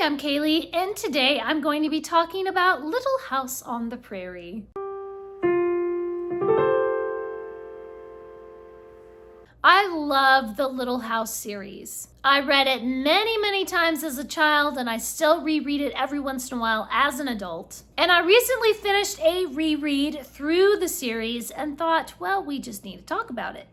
Hi, I'm Kaylee, and today I'm going to be talking about Little House on the Prairie. I love the Little House series. I read it many times as a child, and I still reread it every once in a while as an adult. And I recently finished a reread through the series and thought, well, we just need to talk about it.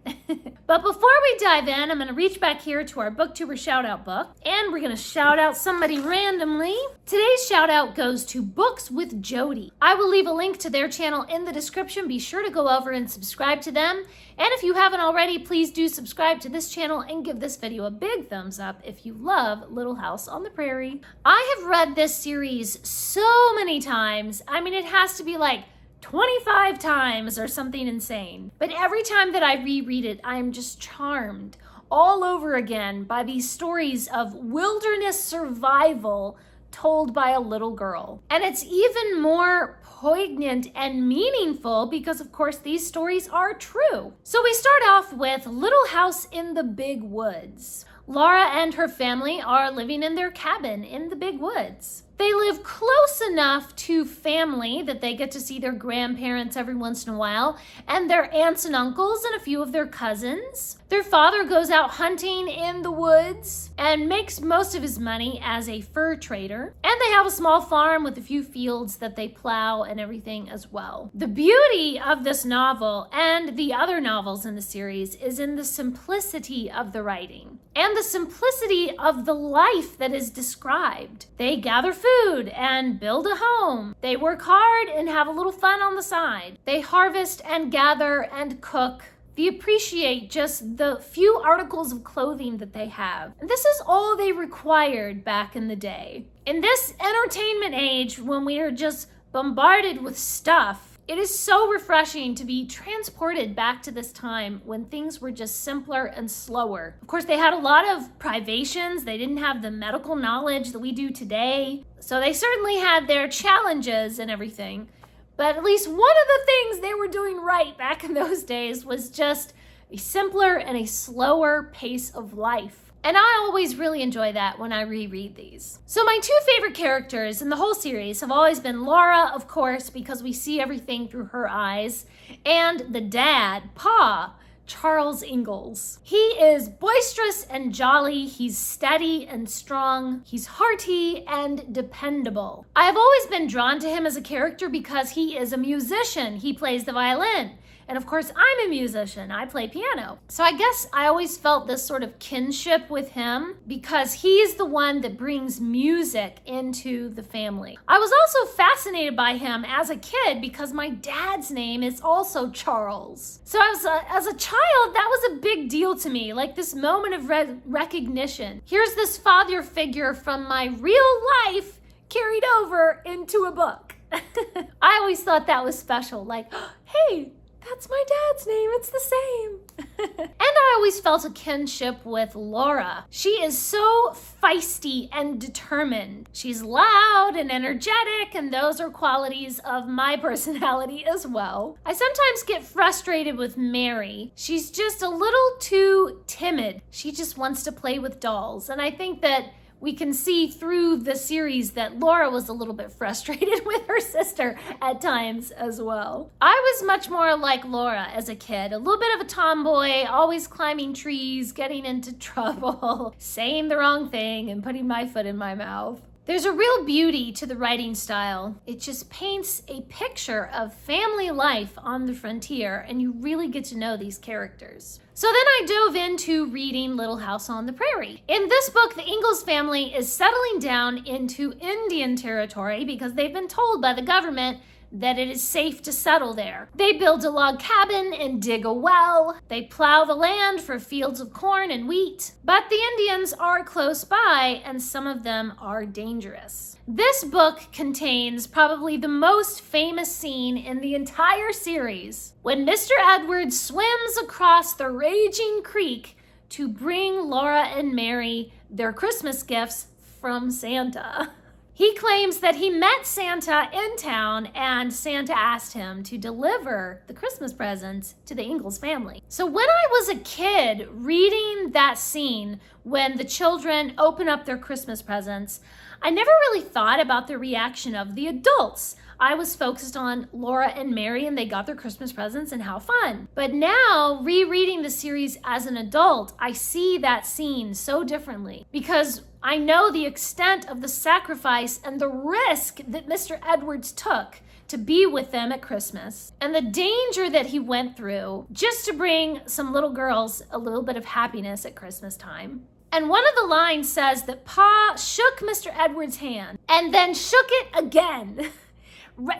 But before we dive in, I'm going to reach back here to our Booktuber Shoutout book, and we're going to shout out somebody randomly. Today's shout out goes to Books with Jody. I will leave a link to their channel in the description. Be sure to go over and subscribe to them. And if you haven't already, please do subscribe to this channel and give this video a big thumbs up if you love Little House on the Prairie. I have read this series so many times. I mean, it has to be like 25 times or something insane. But every time that I reread it, I am just charmed all over again by these stories of wilderness survival told by a little girl. And it's even more poignant and meaningful because, of course, these stories are true. So we start off with Little House in the Big Woods. Laura and her family are living in their cabin in the big woods. They live close enough to family that they get to see their grandparents every once in a while, and their aunts and uncles and a few of their cousins. Their father goes out hunting in the woods and makes most of his money as a fur trader. And they have a small farm with a few fields that they plow and everything as well. The beauty of this novel and the other novels in the series is in the simplicity of the writing and the simplicity of the life that is described. They gather food and build a home. They work hard and have a little fun on the side. They harvest and gather and cook. They appreciate just the few articles of clothing that they have. And this is all they required back in the day. In this entertainment age, when we are just bombarded with stuff, it is so refreshing to be transported back to this time when things were just simpler and slower. Of course, they had a lot of privations. They didn't have the medical knowledge that we do today. So they certainly had their challenges and everything. But at least one of the things they were doing right back in those days was just a simpler and a slower pace of life. And I always really enjoy that when I reread these. So my two favorite characters in the whole series have always been Laura, of course, because we see everything through her eyes, and the dad, Pa, Charles Ingalls. He is boisterous and jolly. He's steady and strong. He's hearty and dependable. I have always been drawn to him as a character because he is a musician. He plays the violin. And of course, I'm a musician. I play piano. So I guess I always felt this sort of kinship with him because he's the one that brings music into the family. I was also fascinated by him as a kid because my dad's name is also Charles. So as a child, that was a big deal to me, like this moment of recognition. Here's this father figure from my real life carried over into a book. I always thought that was special, like, hey, that's my dad's name, it's the same. And I always felt a kinship with Laura. She is so feisty and determined. She's loud and energetic, and those are qualities of my personality as well. I sometimes get frustrated with Mary. She's just a little too timid. She just wants to play with dolls, and I think that we can see through the series that Laura was a little bit frustrated with her sister at times as well. I was much more like Laura as a kid, a little bit of a tomboy, always climbing trees, getting into trouble, saying the wrong thing, and putting my foot in my mouth. There's a real beauty to the writing style. It just paints a picture of family life on the frontier, and you really get to know these characters. So then I dove into reading Little House on the Prairie. In this book, the Ingalls family is settling down into Indian territory because they've been told by the government that it is safe to settle there. They build a log cabin and dig a well. They plow the land for fields of corn and wheat. But the Indians are close by, and some of them are dangerous. This book contains probably the most famous scene in the entire series, when Mr. Edwards swims across the raging creek to bring Laura and Mary their Christmas gifts from Santa. He claims that he met Santa in town and Santa asked him to deliver the Christmas presents to the Ingalls family. So when I was a kid reading that scene when the children open up their Christmas presents, I never really thought about the reaction of the adults. I was focused on Laura and Mary, and they got their Christmas presents and how fun. But now, rereading the series as an adult, I see that scene so differently because I know the extent of the sacrifice and the risk that Mr. Edwards took to be with them at Christmas, and the danger that he went through just to bring some little girls a little bit of happiness at Christmas time. And one of the lines says that Pa shook Mr. Edwards' hand and then shook it again.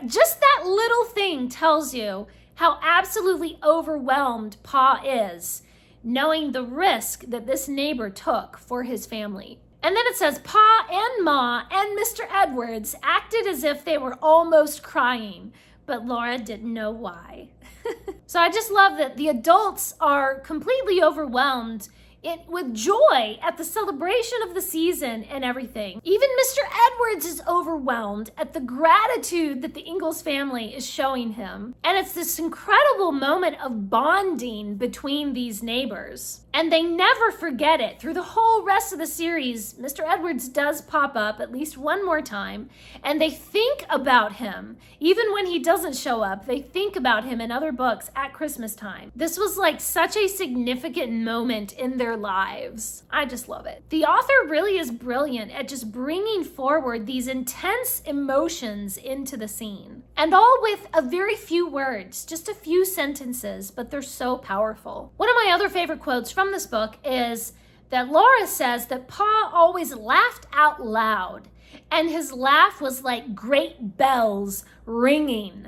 Just that little thing tells you how absolutely overwhelmed Pa is, knowing the risk that this neighbor took for his family. And then it says, Pa and Ma and Mr. Edwards acted as if they were almost crying, but Laura didn't know why. So I just love that the adults are completely overwhelmed with joy at the celebration of the season and everything. Even Mr. Edwards is overwhelmed at the gratitude that the Ingalls family is showing him. And it's this incredible moment of bonding between these neighbors. And they never forget it. Through the whole rest of the series, Mr. Edwards does pop up at least one more time, and they think about him. Even when he doesn't show up, they think about him in other books at Christmas time. This was like such a significant moment in their lives. I just love it. The author really is brilliant at just bringing forward these intense emotions into the scene. And all with a very few words, just a few sentences, but they're so powerful. One of my other favorite quotes from this book is that Laura says that Pa always laughed out loud, and his laugh was like great bells ringing.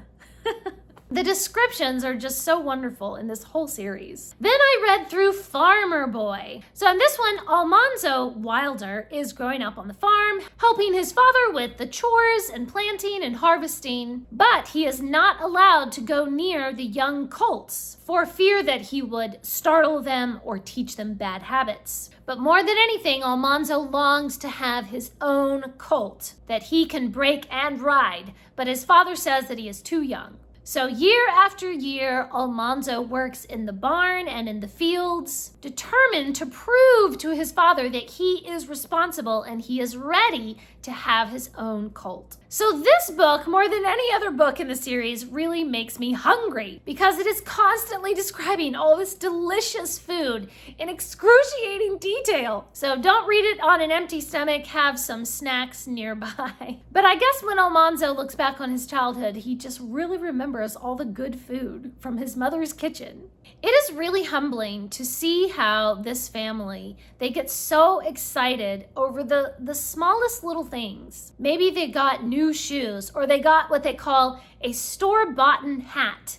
The descriptions are just so wonderful in this whole series. Then I read through Farmer Boy. So in this one, Almanzo Wilder is growing up on the farm, helping his father with the chores and planting and harvesting, but he is not allowed to go near the young colts for fear that he would startle them or teach them bad habits. But more than anything, Almanzo longs to have his own colt that he can break and ride, but his father says that he is too young. So year after year, Almanzo works in the barn and in the fields, determined to prove to his father that he is responsible and he is ready to have his own colt. So this book, more than any other book in the series, really makes me hungry because it is constantly describing all this delicious food in excruciating detail. So don't read it on an empty stomach, have some snacks nearby. But I guess when Almanzo looks back on his childhood, he just really remembers all the good food from his mother's kitchen. It is really humbling to see how this family, they get so excited over the smallest little things. Maybe they got new shoes, or they got what they call a store-bought hat.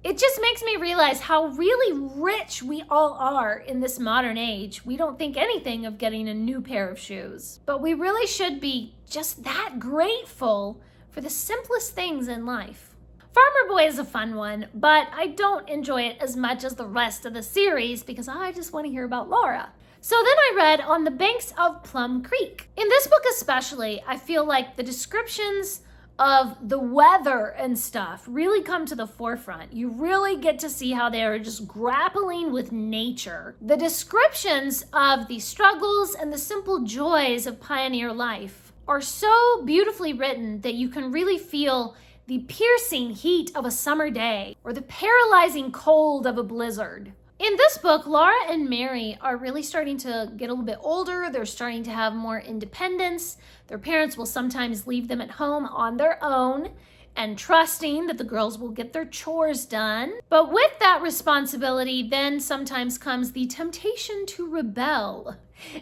It just makes me realize how really rich we all are in this modern age. We don't think anything of getting a new pair of shoes, but we really should be just that grateful for the simplest things in life. Farmer Boy is a fun one, but I don't enjoy it as much as the rest of the series because I just want to hear about Laura. So then I read On the Banks of Plum Creek. In this book especially, I feel like the descriptions of the weather and stuff really come to the forefront. You really get to see how they are just grappling with nature. The descriptions of the struggles and the simple joys of pioneer life are so beautifully written that you can really feel the piercing heat of a summer day or the paralyzing cold of a blizzard. In this book, Laura and Mary are really starting to get a little bit older. They're starting to have more independence. Their parents will sometimes leave them at home on their own and trusting that the girls will get their chores done. But with that responsibility, then sometimes comes the temptation to rebel,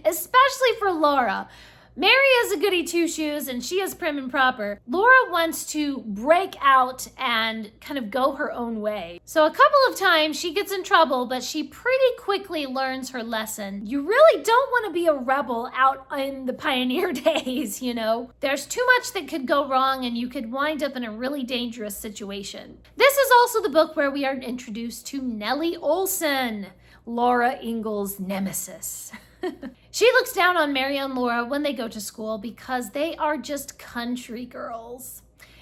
especially for Laura. Mary is a goody two-shoes and she is prim and proper. Laura wants to break out and kind of go her own way. So a couple of times she gets in trouble, but she pretty quickly learns her lesson. You really don't want to be a rebel out in the pioneer days, you know. There's too much that could go wrong and you could wind up in a really dangerous situation. This is also the book where we are introduced to Nellie Olson, Laura Ingalls' nemesis. She looks down on Mary and Laura when they go to school because they are just country girls.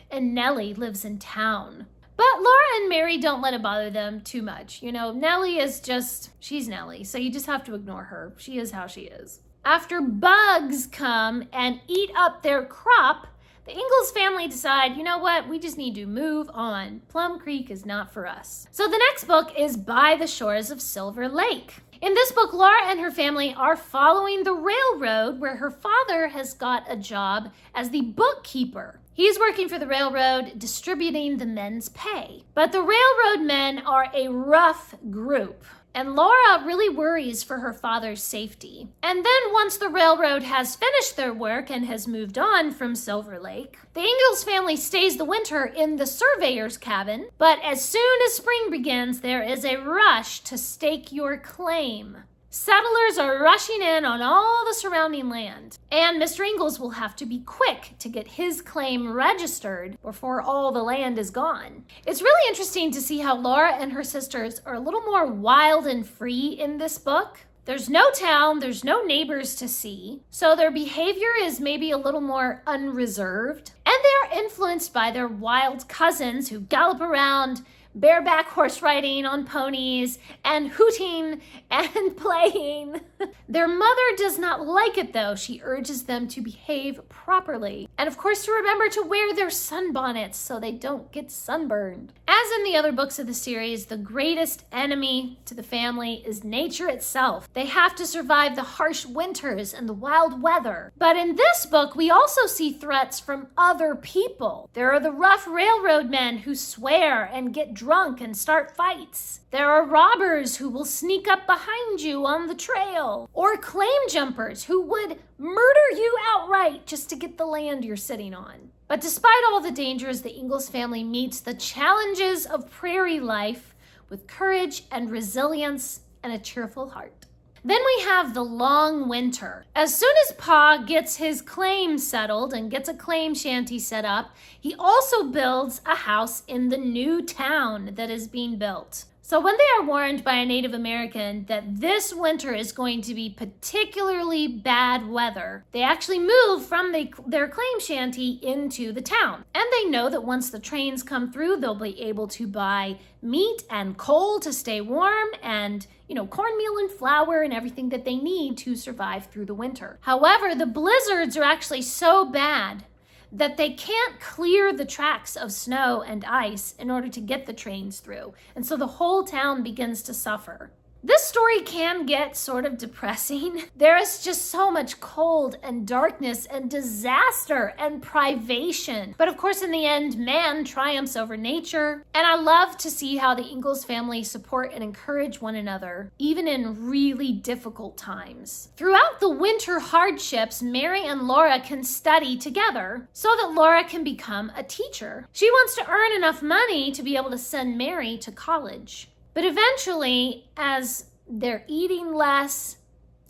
And Nellie lives in town. But Laura and Mary don't let it bother them too much. You know, Nellie is just, she's Nellie, so you just have to ignore her. She is how she is. After bugs come and eat up their crop, the Ingalls family decide, you know what, we just need to move on. Plum Creek is not for us. So the next book is By the Shores of Silver Lake. In this book, Laura and her family are following the railroad where her father has got a job as the bookkeeper. He's working for the railroad, distributing the men's pay. But the railroad men are a rough group, and Laura really worries for her father's safety. And then once the railroad has finished their work and has moved on from Silver Lake, the Ingalls family stays the winter in the surveyor's cabin, but as soon as spring begins, there is a rush to stake your claim. Settlers are rushing in on all the surrounding land, and Mr. Ingalls will have to be quick to get his claim registered before all the land is gone. It's really interesting to see how Laura and her sisters are a little more wild and free in this book. There's no town, there's no neighbors to see, so their behavior is maybe a little more unreserved, and they are influenced by their wild cousins who gallop around bareback horse riding on ponies and hooting and playing. Their mother does not like it though. She urges them to behave properly. And of course to remember to wear their sunbonnets so they don't get sunburned. As in the other books of the series, the greatest enemy to the family is nature itself. They have to survive the harsh winters and the wild weather. But in this book, we also see threats from other people. There are the rough railroad men who swear and get drunk and start fights. There are robbers who will sneak up behind you on the trail, or claim jumpers who would murder you outright just to get the land you're sitting on. But despite all the dangers, the Ingalls family meets the challenges of prairie life with courage and resilience and a cheerful heart. Then we have the long winter. As soon as Pa gets his claim settled and gets a claim shanty set up, he also builds a house in the new town that is being built. So when they are warned by a Native American that this winter is going to be particularly bad weather, they actually move from their claim shanty into the town. And they know that once the trains come through, they'll be able to buy meat and coal to stay warm and, cornmeal and flour and everything that they need to survive through the winter. However, the blizzards are actually so bad that they can't clear the tracks of snow and ice in order to get the trains through. And so the whole town begins to suffer. This story can get sort of depressing. There is just so much cold and darkness and disaster and privation. But of course, in the end, man triumphs over nature. And I love to see how the Ingalls family support and encourage one another, even in really difficult times. Throughout the winter hardships, Mary and Laura can study together so that Laura can become a teacher. She wants to earn enough money to be able to send Mary to college. But eventually, as they're eating less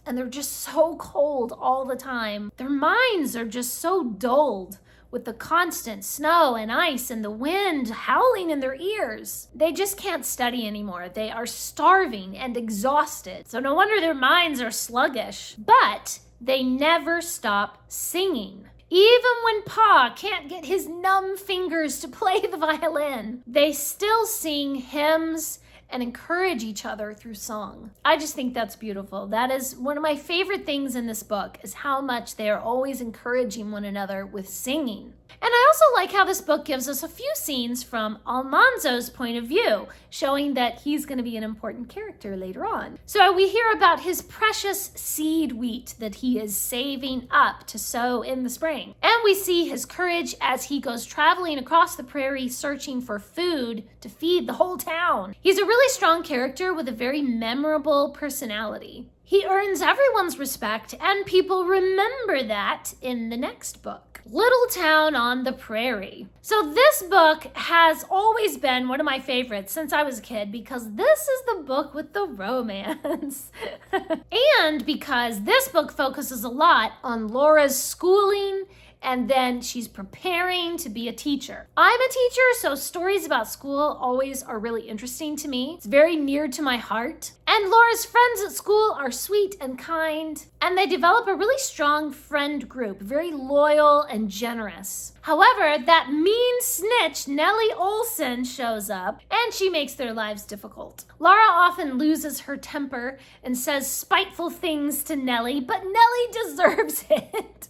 and they're just so cold all the time, their minds are just so dulled with the constant snow and ice and the wind howling in their ears. They just can't study anymore. They are starving and exhausted. So no wonder their minds are sluggish. But they never stop singing. Even when Pa can't get his numb fingers to play the violin, they still sing hymns and encourage each other through song. I just think that's beautiful. That is one of my favorite things in this book, is how much they are always encouraging one another with singing. And I also like how this book gives us a few scenes from Almanzo's point of view, showing that he's going to be an important character later on. So we hear about his precious seed wheat that he is saving up to sow in the spring. And we see his courage as he goes traveling across the prairie searching for food to feed the whole town. He's a really strong character with a very memorable personality. He earns everyone's respect, and people remember that in the next book, Little Town on the Prairie. So this book has always been one of my favorites since I was a kid, because this is the book with the romance. And because this book focuses a lot on Laura's schooling and then she's preparing to be a teacher. I'm a teacher, so stories about school always are really interesting to me. It's very near to my heart. And Laura's friends at school are sweet and kind, and they develop a really strong friend group, very loyal and generous. However, that mean snitch Nellie Olson shows up, and she makes their lives difficult. Laura often loses her temper and says spiteful things to Nellie, but Nellie deserves it.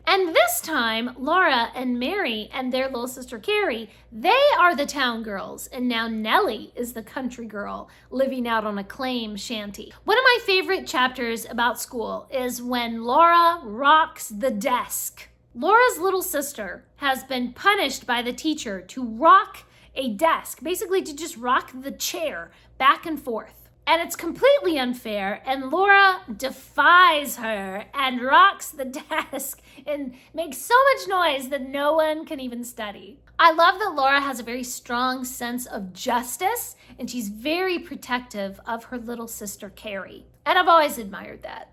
And this time, Laura and Mary and their little sister Carrie, they are the town girls, and now Nellie is the country girl living out on a claim shanty. One of my favorite chapters about school is when Laura rocks the desk. Laura's little sister has been punished by the teacher to rock a desk, basically to just rock the chair back and forth. And it's completely unfair, and Laura defies her and rocks the desk and makes so much noise that no one can even study. I love that Laura has a very strong sense of justice, and she's very protective of her little sister Carrie. And I've always admired that.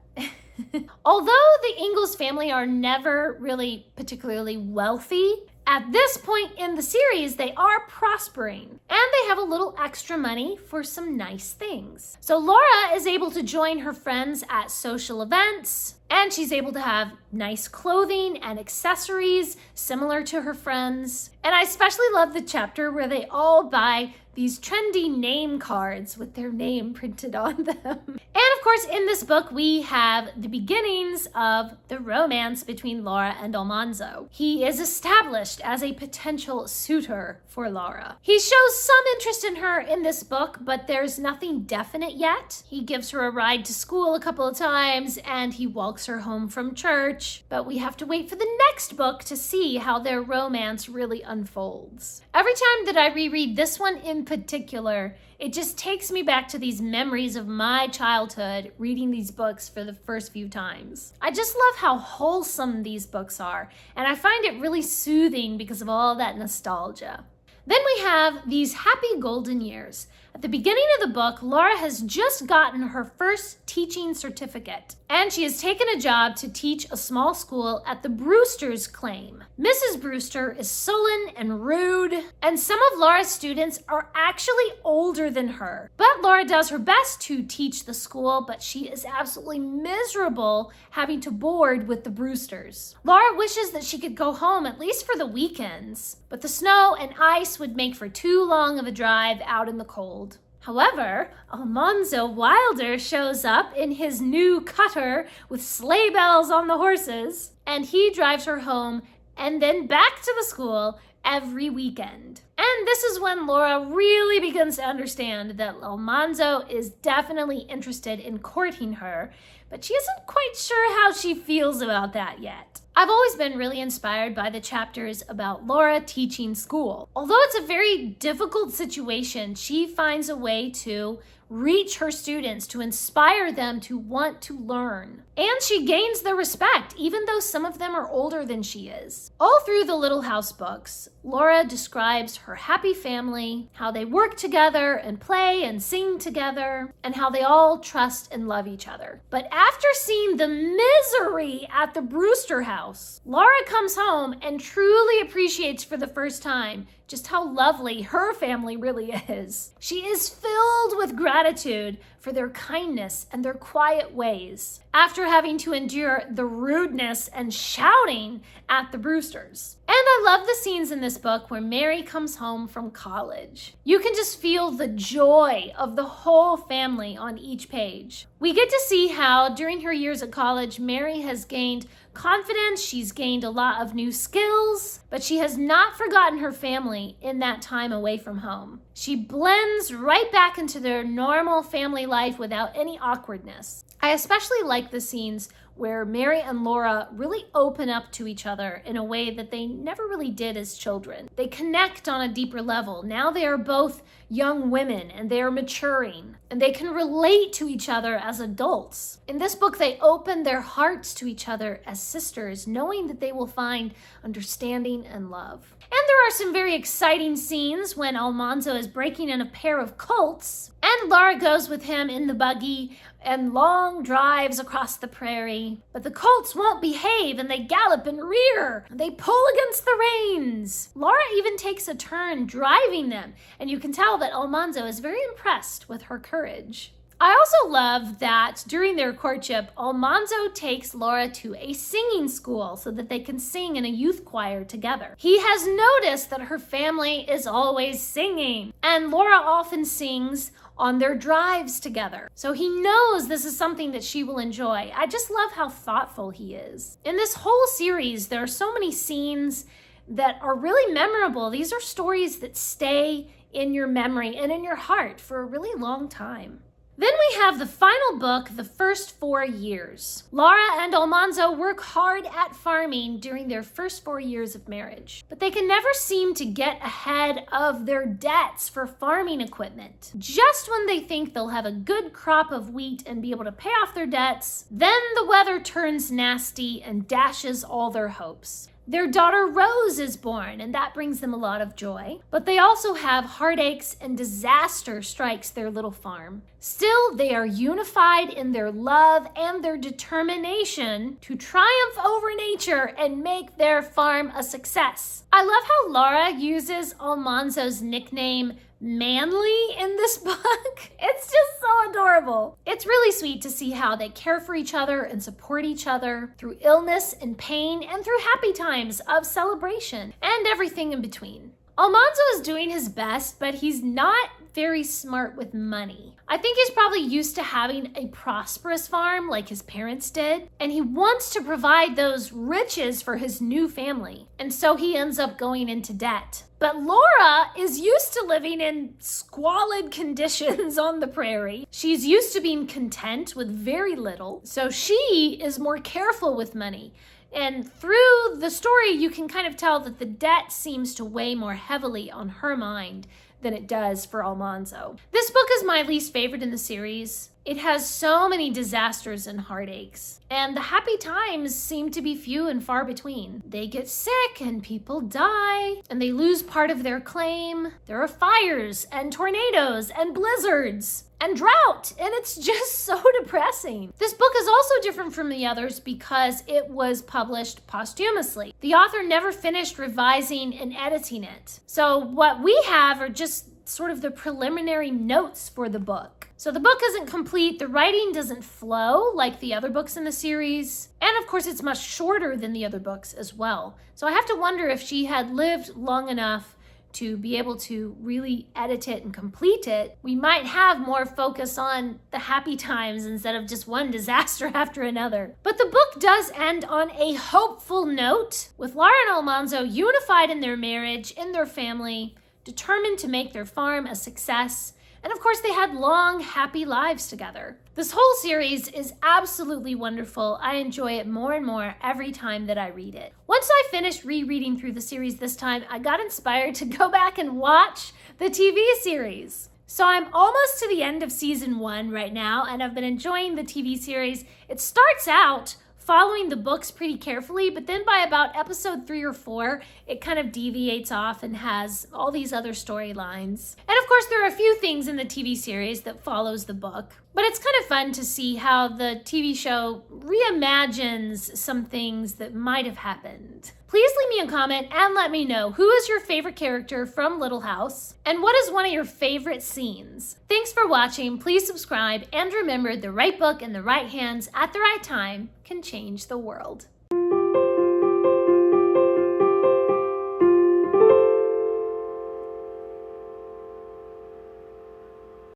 Although the Ingalls family are never really particularly wealthy, at this point in the series, they are prospering, and they have a little extra money for some nice things. So Laura is able to join her friends at social events, and she's able to have nice clothing and accessories similar to her friends. And I especially love the chapter where they all buy these trendy name cards with their name printed on them. And of course, in this book, we have the beginnings of the romance between Laura and Almanzo. He is established as a potential suitor for Laura. He shows some interest in her in this book, but there's nothing definite yet. He gives her a ride to school a couple of times, and he walks her home from church, but we have to wait for the next book to see how their romance really unfolds. Every time that I reread this one in particular, it just takes me back to these memories of my childhood reading these books for the first few times. I just love how wholesome these books are, and I find it really soothing because of all that nostalgia. Then we have these happy golden years. At the beginning of the book, Laura has just gotten her first teaching certificate, and she has taken a job to teach a small school at the Brewster's claim. Mrs. Brewster is sullen and rude, and some of Laura's students are actually older than her. But Laura does her best to teach the school, but she is absolutely miserable having to board with the Brewsters. Laura wishes that she could go home at least for the weekends, but the snow and ice would make for too long of a drive out in the cold. However, Almanzo Wilder shows up in his new cutter with sleigh bells on the horses, and he drives her home and then back to the school every weekend. And this is when Laura really begins to understand that Almanzo is definitely interested in courting her, but she isn't quite sure how she feels about that yet. I've always been really inspired by the chapters about Laura teaching school. Although it's a very difficult situation, she finds a way to reach her students, to inspire them to want to learn. And she gains their respect, even though some of them are older than she is. All through the Little House books, Laura describes her happy family, how they work together and play and sing together, and how they all trust and love each other. But after seeing the misery at the Brewster house, Laura comes home and truly appreciates for the first time just how lovely her family really is. She is filled with gratitude for their kindness and their quiet ways after having to endure the rudeness and shouting at the Brewsters. And I love the scenes in this book where Mary comes home from college. You can just feel the joy of the whole family on each page. We get to see how during her years at college, Mary has gained confidence, she's gained a lot of new skills, but she has not forgotten her family in that time away from home. She blends right back into their normal family life without any awkwardness. I especially like the scenes where Mary and Laura really open up to each other in a way that they never really did as children. They connect on a deeper level. Now they are both young women and they are maturing and they can relate to each other as adults. In this book, they open their hearts to each other as sisters, knowing that they will find understanding and love. And there are some very exciting scenes when Almanzo is breaking in a pair of colts and Laura goes with him in the buggy and long drives across the prairie. Prairie, but the colts won't behave and they gallop and rear. They pull against the reins. Laura even takes a turn driving them, and you can tell that Almanzo is very impressed with her courage. I also love that during their courtship, Almanzo takes Laura to a singing school so that they can sing in a youth choir together. He has noticed that her family is always singing, and Laura often sings on their drives together. So he knows this is something that she will enjoy. I just love how thoughtful he is. In this whole series, there are so many scenes that are really memorable. These are stories that stay in your memory and in your heart for a really long time. Then we have the final book, The First 4 Years. Laura and Almanzo work hard at farming during their first 4 years of marriage, but they can never seem to get ahead of their debts for farming equipment. Just when they think they'll have a good crop of wheat and be able to pay off their debts, then the weather turns nasty and dashes all their hopes. Their daughter Rose is born, and that brings them a lot of joy. But they also have heartaches and disaster strikes their little farm. Still, they are unified in their love and their determination to triumph over nature and make their farm a success. I love how Laura uses Almanzo's nickname Manly in this book. It's just so adorable. It's really sweet to see how they care for each other and support each other through illness and pain and through happy times of celebration and everything in between. Almanzo is doing his best, but he's not very smart with money. I think he's probably used to having a prosperous farm like his parents did, and he wants to provide those riches for his new family, and so he ends up going into debt. But Laura is used to living in squalid conditions on the prairie. She's used to being content with very little, so she is more careful with money. And through the story, you can kind of tell that the debt seems to weigh more heavily on her mind than it does for Almanzo. This book is my least favorite in the series. It has so many disasters and heartaches, and the happy times seem to be few and far between. They get sick and people die, and they lose part of their claim. There are fires and tornadoes and blizzards and drought, and it's just so depressing. This book is also different from the others because it was published posthumously. The author never finished revising and editing it. So what we have are just sort of the preliminary notes for the book. So the book isn't complete, the writing doesn't flow like the other books in the series, and of course it's much shorter than the other books as well. So I have to wonder if she had lived long enough to be able to really edit it and complete it, we might have more focus on the happy times instead of just one disaster after another. But the book does end on a hopeful note, with Laura and Almanzo unified in their marriage, in their family, determined to make their farm a success, and of course they had long, happy lives together. This whole series is absolutely wonderful. I enjoy it more and more every time that I read it. Once I finished rereading through the series this time, I got inspired to go back and watch the TV series. So I'm almost to the end of season 1 right now, and I've been enjoying the TV series. It starts out following the books pretty carefully, but then by about episode 3 or 4, it kind of deviates off and has all these other storylines. And of course, there are a few things in the TV series that follows the book, but it's kind of fun to see how the TV show reimagines some things that might have happened. Please leave me a comment and let me know who is your favorite character from Little House and what is one of your favorite scenes. Thanks for watching. Please subscribe and remember, the right book in the right hands at the right time can change the world.